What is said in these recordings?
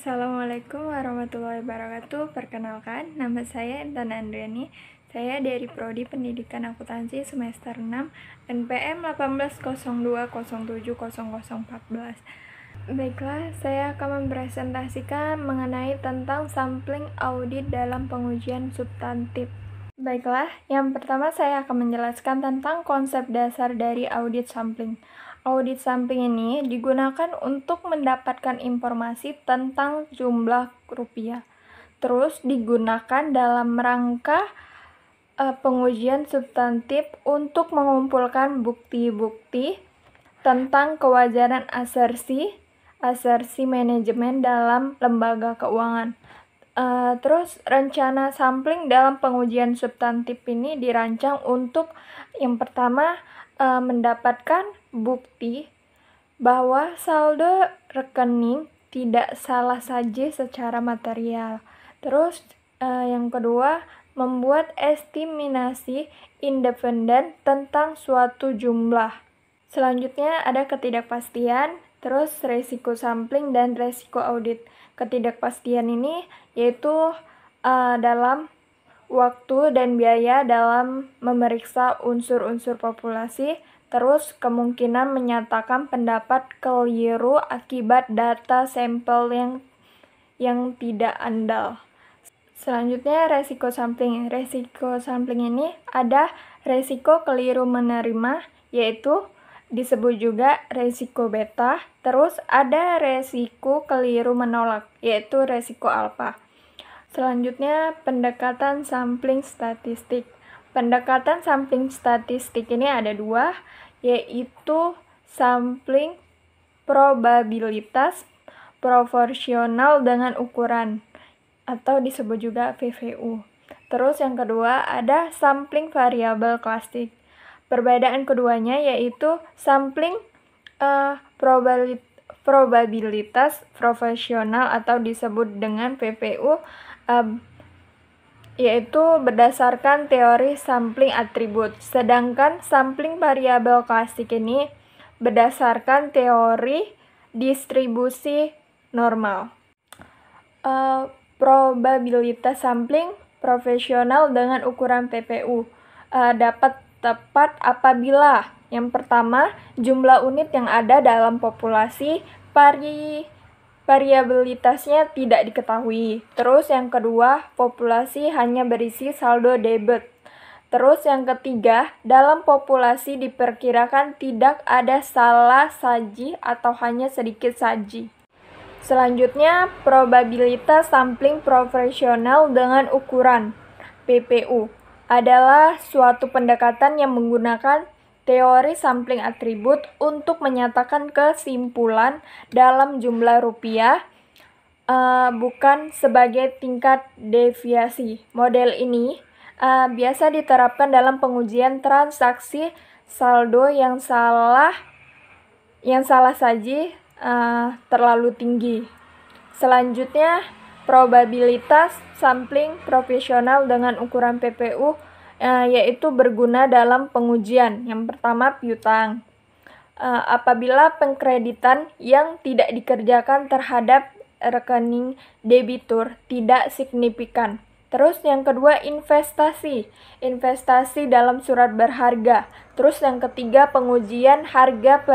Assalamualaikum warahmatullahi wabarakatuh. Perkenalkan, nama saya Intan Andriani. Saya dari Prodi Pendidikan Akuntansi semester 6 NPM 1802070014. Baiklah, saya akan mempresentasikan mengenai tentang sampling audit dalam pengujian substantif. Baiklah, yang pertama saya akan menjelaskan tentang konsep dasar dari audit sampling. Audit sampling ini digunakan untuk mendapatkan informasi tentang jumlah rupiah. Terus digunakan dalam rangka pengujian substantif untuk mengumpulkan bukti-bukti tentang kewajaran asersi manajemen dalam lembaga keuangan. Terus rencana sampling dalam pengujian substantif ini dirancang untuk yang pertama mendapatkan bukti bahwa saldo rekening tidak salah saji secara material. Terus yang kedua, membuat estimasi independen tentang suatu jumlah. Selanjutnya ada ketidakpastian, terus resiko sampling dan resiko audit. Ketidakpastian ini yaitu dalam waktu dan biaya dalam memeriksa unsur-unsur populasi, terus kemungkinan menyatakan pendapat keliru akibat data sampel yang tidak andal. Selanjutnya resiko sampling. Resiko sampling ini ada resiko keliru menerima, yaitu disebut juga resiko beta, terus ada resiko keliru menolak, yaitu resiko alfa. Selanjutnya, pendekatan sampling statistik. Pendekatan sampling statistik ini ada dua, yaitu sampling probabilitas proporsional dengan ukuran, atau disebut juga VVU. Terus yang kedua ada sampling variabel klasik. Perbedaan keduanya yaitu sampling probabilitas proporsional atau disebut dengan VVU, yaitu berdasarkan teori sampling atribut, sedangkan sampling variabel klasik ini berdasarkan teori distribusi normal. Probabilitas sampling profesional dengan ukuran PPU dapat tepat apabila yang pertama, jumlah unit yang ada dalam populasi variabilitasnya tidak diketahui. Terus yang kedua, populasi hanya berisi saldo debit. Terus yang ketiga, dalam populasi diperkirakan tidak ada salah saji atau hanya sedikit saji. Selanjutnya, probabilitas sampling profesional dengan ukuran PPU adalah suatu pendekatan yang menggunakan teori sampling atribut untuk menyatakan kesimpulan dalam jumlah rupiah, bukan sebagai tingkat deviasi. Model ini biasa diterapkan dalam pengujian transaksi saldo yang salah saji terlalu tinggi. Selanjutnya, probabilitas sampling profesional dengan ukuran PPU yaitu berguna dalam pengujian. Yang pertama, piutang. Apabila pengkreditan yang tidak dikerjakan terhadap rekening debitur tidak signifikan. Terus yang kedua, investasi dalam surat berharga. Terus yang ketiga, pengujian harga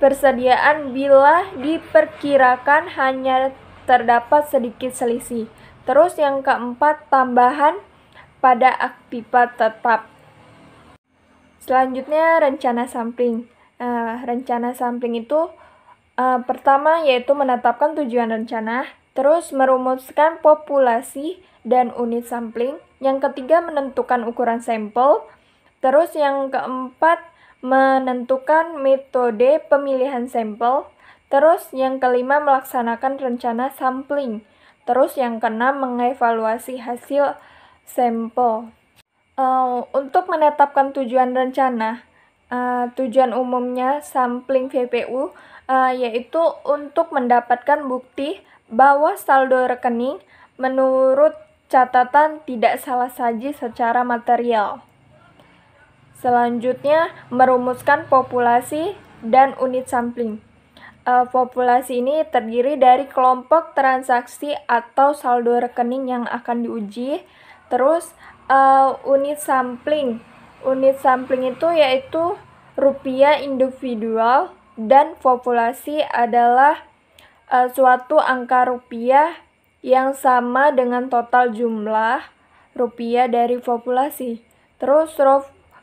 persediaan bila diperkirakan hanya terdapat sedikit selisih. Terus yang keempat, tambahan pada aktiva tetap. Selanjutnya, rencana sampling. Rencana sampling itu pertama yaitu menetapkan tujuan rencana, terus merumuskan populasi dan unit sampling. Yang ketiga, menentukan ukuran sampel. Terus yang keempat, menentukan metode pemilihan sampel. Terus yang kelima, melaksanakan rencana sampling. Terus yang keenam, mengevaluasi hasil sampel. Untuk menetapkan tujuan rencana, tujuan umumnya sampling VPU yaitu untuk mendapatkan bukti bahwa saldo rekening menurut catatan tidak salah saji secara material. Selanjutnya, merumuskan populasi dan unit sampling. populasi ini terdiri dari kelompok transaksi atau saldo rekening yang akan diuji. Terus unit sampling. Unit sampling itu yaitu rupiah individual, dan populasi adalah suatu angka rupiah yang sama dengan total jumlah rupiah dari populasi. Terus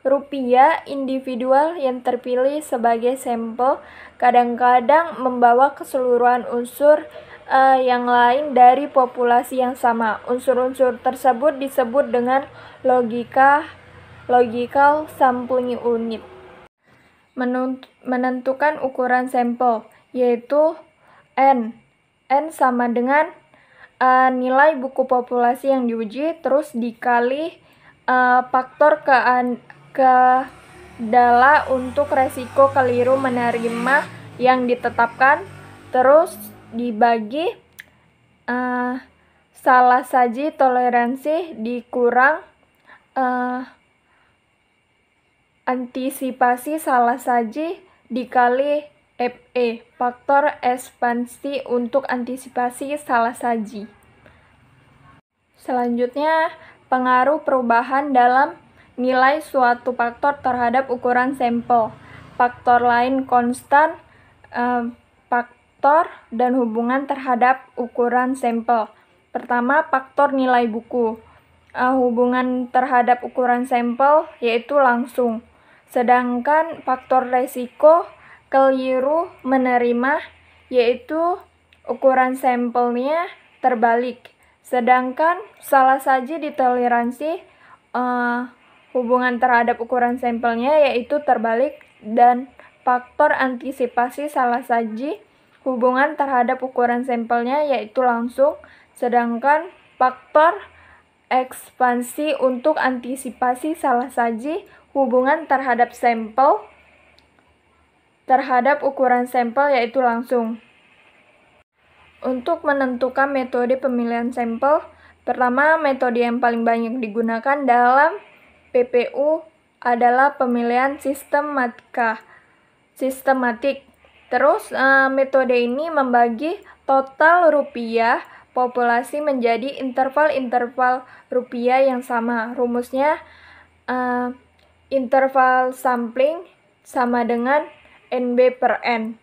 rupiah individual yang terpilih sebagai sampel kadang-kadang membawa keseluruhan unsur yang lain dari populasi yang sama. Unsur-unsur tersebut disebut dengan logical sampling unit. Menentukan ukuran sampel, yaitu N. N sama dengan nilai buku populasi yang diuji, terus dikali faktor kedala untuk resiko keliru menerima yang ditetapkan, terus dibagi salah saji toleransi dikurang antisipasi salah saji dikali FE, faktor ekspansi untuk antisipasi salah saji. Selanjutnya, pengaruh perubahan dalam nilai suatu faktor terhadap ukuran sampel. Faktor lain konstan, faktor dan hubungan terhadap ukuran sampel. Pertama, faktor nilai buku. Hubungan terhadap ukuran sampel yaitu langsung. Sedangkan faktor resiko keliru menerima yaitu ukuran sampelnya terbalik. Sedangkan salah saji ditoleransi hubungan terhadap ukuran sampelnya yaitu terbalik, dan faktor antisipasi salah saji hubungan terhadap ukuran sampelnya yaitu langsung. Sedangkan faktor ekspansi untuk antisipasi salah saji hubungan terhadap sampel terhadap ukuran sampel yaitu langsung. Untuk menentukan metode pemilihan sampel, pertama, metode yang paling banyak digunakan dalam PPU adalah pemilihan sistematik. Terus metode ini membagi total rupiah populasi menjadi interval-interval rupiah yang sama. Rumusnya interval sampling sama dengan NB per N.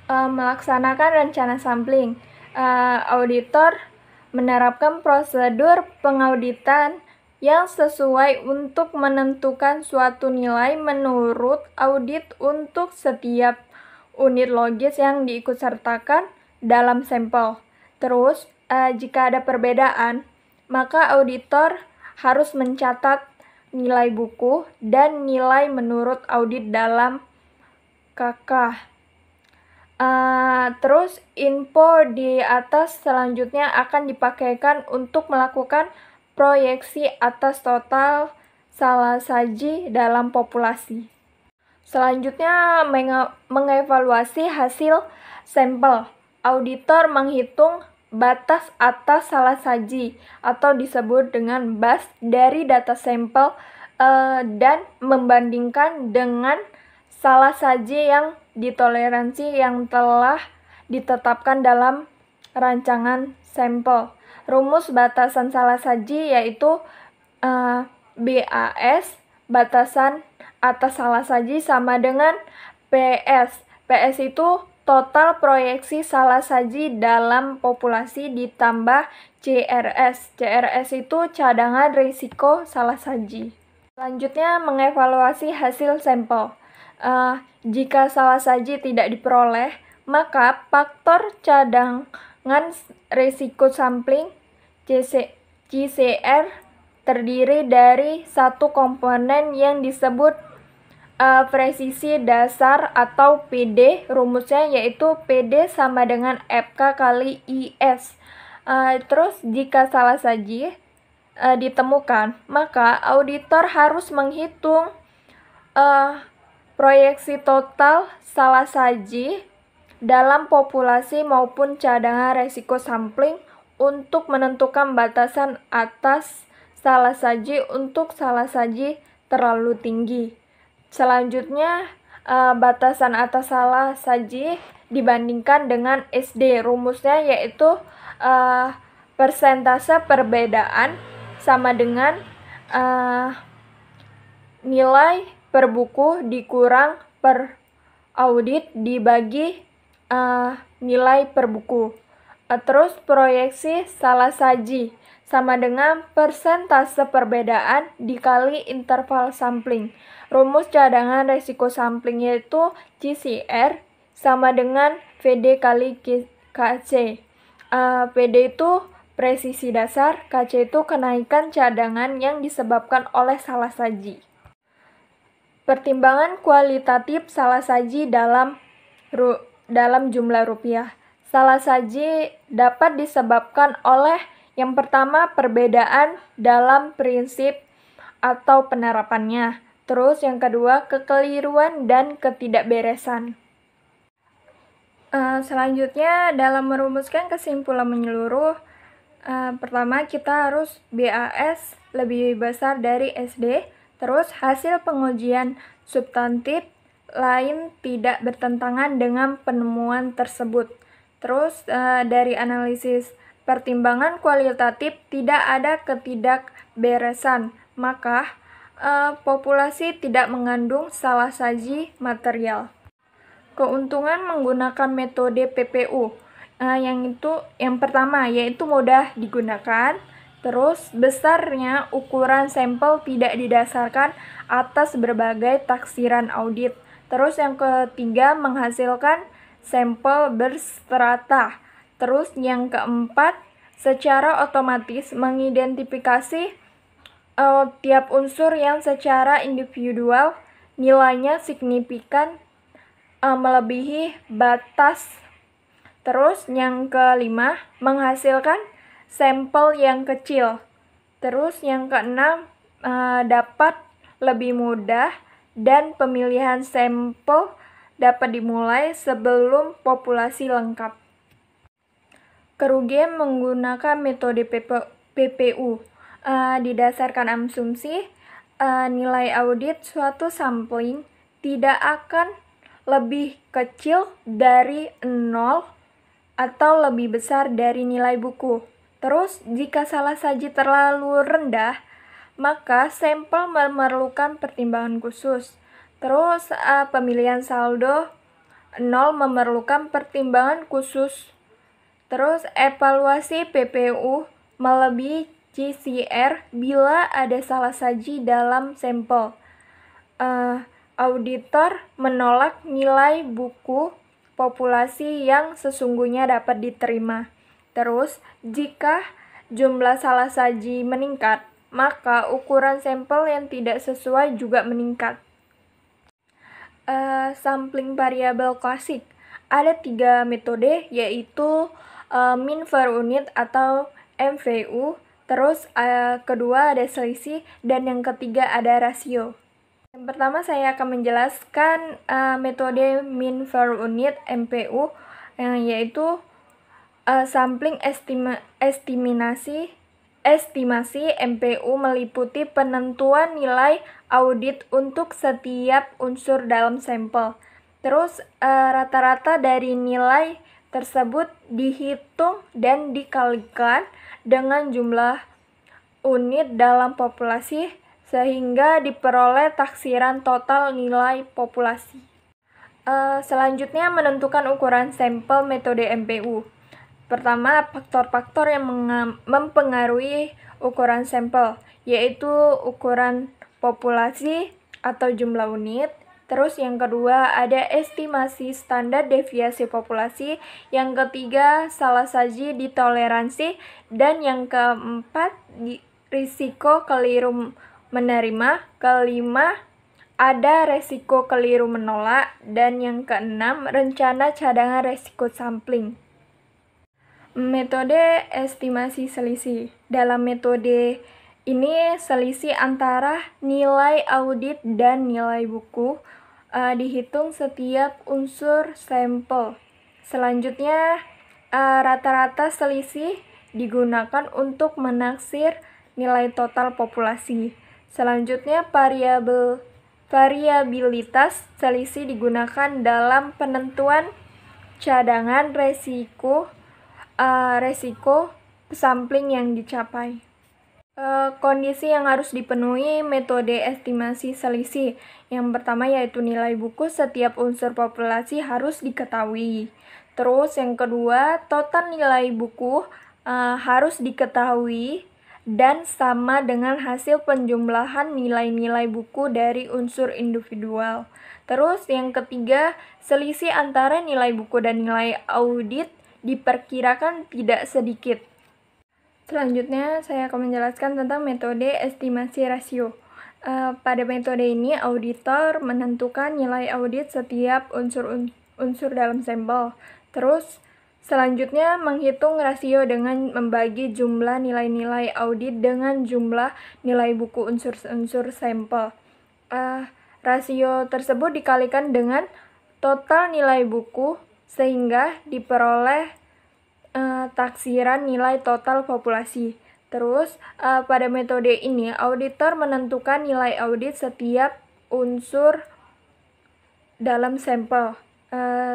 Melaksanakan rencana sampling. Auditor menerapkan prosedur pengauditan yang sesuai untuk menentukan suatu nilai menurut audit untuk setiap unit logis yang diikutsertakan dalam sampel. Terus, jika ada perbedaan, maka auditor harus mencatat nilai buku dan nilai menurut audit dalam KK. Terus info di atas selanjutnya akan dipakaikan untuk melakukan proyeksi atas total salah saji dalam populasi. Selanjutnya, mengevaluasi hasil sampel. Auditor menghitung batas atas salah saji atau disebut dengan BAS dari data sampel dan membandingkan dengan salah saji yang ditoleransi yang telah ditetapkan dalam rancangan sampel. Rumus batasan salah saji yaitu BAS, batasan atas salah saji, sama dengan PS. PS itu total proyeksi salah saji dalam populasi ditambah CRS. CRS itu cadangan risiko salah saji. Selanjutnya, mengevaluasi hasil sampel. Jika salah saji tidak diperoleh, maka faktor cadangan risiko sampling CCR terdiri dari satu komponen yang disebut presisi dasar atau PD. Rumusnya yaitu PD sama dengan FK kali IS. Terus jika salah saji ditemukan, maka auditor harus menghitung proyeksi total salah saji dalam populasi maupun cadangan resiko sampling untuk menentukan batasan atas salah saji untuk salah saji terlalu tinggi. Selanjutnya, batasan atas salah saji dibandingkan dengan SD. Rumusnya yaitu persentase perbedaan sama dengan nilai per buku dikurang per audit dibagi nilai per buku. Terus proyeksi salah saji sama dengan persentase perbedaan dikali interval sampling. Rumus cadangan resiko sampling yaitu CCR sama dengan VD kali KC. VD itu presisi dasar, KC itu kenaikan cadangan yang disebabkan oleh salah saji. Pertimbangan kualitatif salah saji dalam jumlah rupiah. Salah saji dapat disebabkan oleh yang pertama perbedaan dalam prinsip atau penerapannya. Terus yang kedua kekeliruan dan ketidakberesan. Selanjutnya dalam merumuskan kesimpulan menyeluruh, pertama kita harus BAS lebih besar dari SD. Terus hasil pengujian substantif lain tidak bertentangan dengan penemuan tersebut. Terus dari analisis pertimbangan kualitatif tidak ada ketidakberesan, maka populasi tidak mengandung salah saji material. Keuntungan menggunakan metode PPU yang pertama yaitu mudah digunakan. Terus besarnya ukuran sampel tidak didasarkan atas berbagai taksiran audit. Terus yang ketiga menghasilkan sampel berstrata. Terus yang keempat secara otomatis mengidentifikasi tiap unsur yang secara individual nilainya signifikan melebihi batas. Terus yang kelima menghasilkan sampel yang kecil. Terus yang keenam dapat lebih mudah dan pemilihan sampel dapat dimulai sebelum populasi lengkap. Kerugian menggunakan metode PPU didasarkan asumsi nilai audit suatu sampling tidak akan lebih kecil dari 0 atau lebih besar dari nilai buku. Terus, jika salah saji terlalu rendah, maka sampel memerlukan pertimbangan khusus. Terus, pemilihan saldo 0 memerlukan pertimbangan khusus. Terus, evaluasi PPU melebihi CCR bila ada salah saji dalam sampel. Auditor menolak nilai buku populasi yang sesungguhnya dapat diterima. Terus, jika jumlah salah saji meningkat, maka ukuran sampel yang tidak sesuai juga meningkat. Sampling variabel klasik. Ada 3 metode, yaitu mean per unit atau MVU. Terus, kedua ada selisih, dan yang ketiga ada rasio. Yang pertama saya akan menjelaskan metode mean per unit MPU, yaitu sampling estimasi MPU meliputi penentuan nilai audit untuk setiap unsur dalam sampel. Terus rata-rata dari nilai tersebut dihitung dan dikalikan dengan jumlah unit dalam populasi sehingga diperoleh taksiran total nilai populasi. Selanjutnya menentukan ukuran sampel metode MPU. Pertama, faktor-faktor yang mempengaruhi ukuran sampel, yaitu ukuran populasi atau jumlah unit. Terus yang kedua ada estimasi standar deviasi populasi. Yang ketiga salah saji ditoleransi. Dan yang keempat risiko keliru menerima. Kelima ada resiko keliru menolak. Dan yang keenam rencana cadangan resiko sampling. Metode estimasi selisih. Dalam metode ini selisih antara nilai audit dan nilai buku dihitung setiap unsur sampel. Selanjutnya rata-rata selisih digunakan untuk menaksir nilai total populasi. Selanjutnya variabel Variabilitas selisih digunakan dalam penentuan cadangan resiko sampling yang dicapai. Kondisi yang harus dipenuhi metode estimasi selisih. Yang pertama yaitu nilai buku setiap unsur populasi harus diketahui. Terus yang kedua, total nilai buku harus diketahui dan sama dengan hasil penjumlahan nilai-nilai buku dari unsur individual. Terus yang ketiga, selisih antara nilai buku dan nilai audit diperkirakan tidak sedikit. Selanjutnya, saya akan menjelaskan tentang metode estimasi rasio. Pada metode ini, auditor menentukan nilai audit setiap unsur dalam sampel. Terus, selanjutnya menghitung rasio dengan membagi jumlah nilai-nilai audit dengan jumlah nilai buku unsur-unsur sampel. Rasio tersebut dikalikan dengan total nilai buku sehingga diperoleh taksiran nilai total populasi. Terus, pada metode ini, auditor menentukan nilai audit setiap unsur dalam sampel.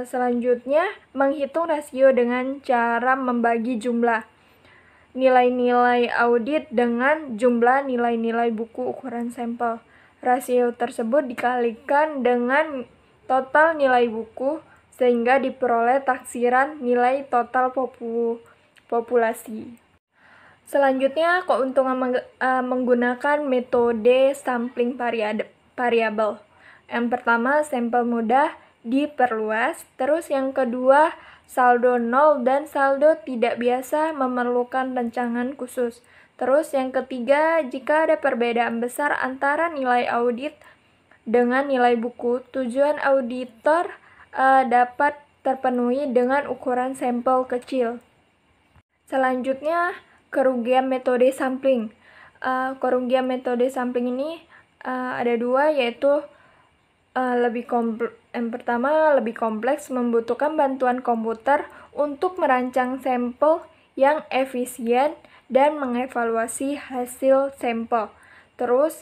Selanjutnya, menghitung rasio dengan cara membagi jumlah nilai-nilai audit dengan jumlah nilai-nilai buku ukuran sampel. Rasio tersebut dikalikan dengan total nilai buku sehingga diperoleh taksiran nilai total populasi. Selanjutnya, keuntungan menggunakan metode sampling variabel. Yang pertama, sampel mudah diperluas. Terus yang kedua, saldo nol dan saldo tidak biasa memerlukan rencangan khusus. Terus yang ketiga, jika ada perbedaan besar antara nilai audit dengan nilai buku, tujuan auditor dapat terpenuhi dengan ukuran sampel kecil. Selanjutnya, kerugian metode sampling. Kerugian metode sampling ini ada dua, yaitu yang pertama, lebih kompleks, membutuhkan bantuan komputer untuk merancang sampel yang efisien dan mengevaluasi hasil sampel. Terus,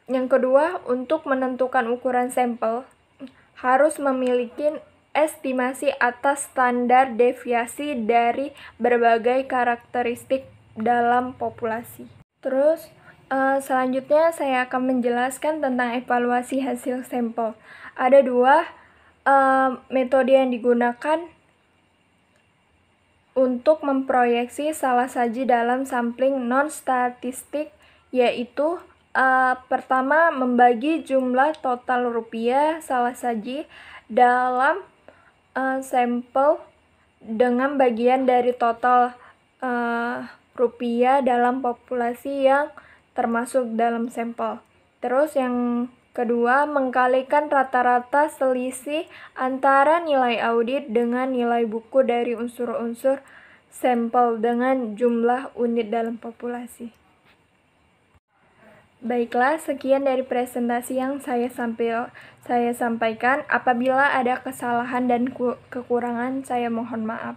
yang kedua, untuk menentukan ukuran sampel, harus memiliki estimasi atas standar deviasi dari berbagai karakteristik dalam populasi. Terus, selanjutnya saya akan menjelaskan tentang evaluasi hasil sampel. Ada dua metode yang digunakan untuk memproyeksi salah saji dalam sampling non-statistik, yaitu pertama, membagi jumlah total rupiah salah saji dalam sampel dengan bagian dari total rupiah dalam populasi yang termasuk dalam sampel. Terus yang kedua, mengkalikan rata-rata selisih antara nilai audit dengan nilai buku dari unsur-unsur sampel dengan jumlah unit dalam populasi. Baiklah, sekian dari presentasi yang saya sampaikan. Apabila ada kesalahan dan kekurangan, saya mohon maaf.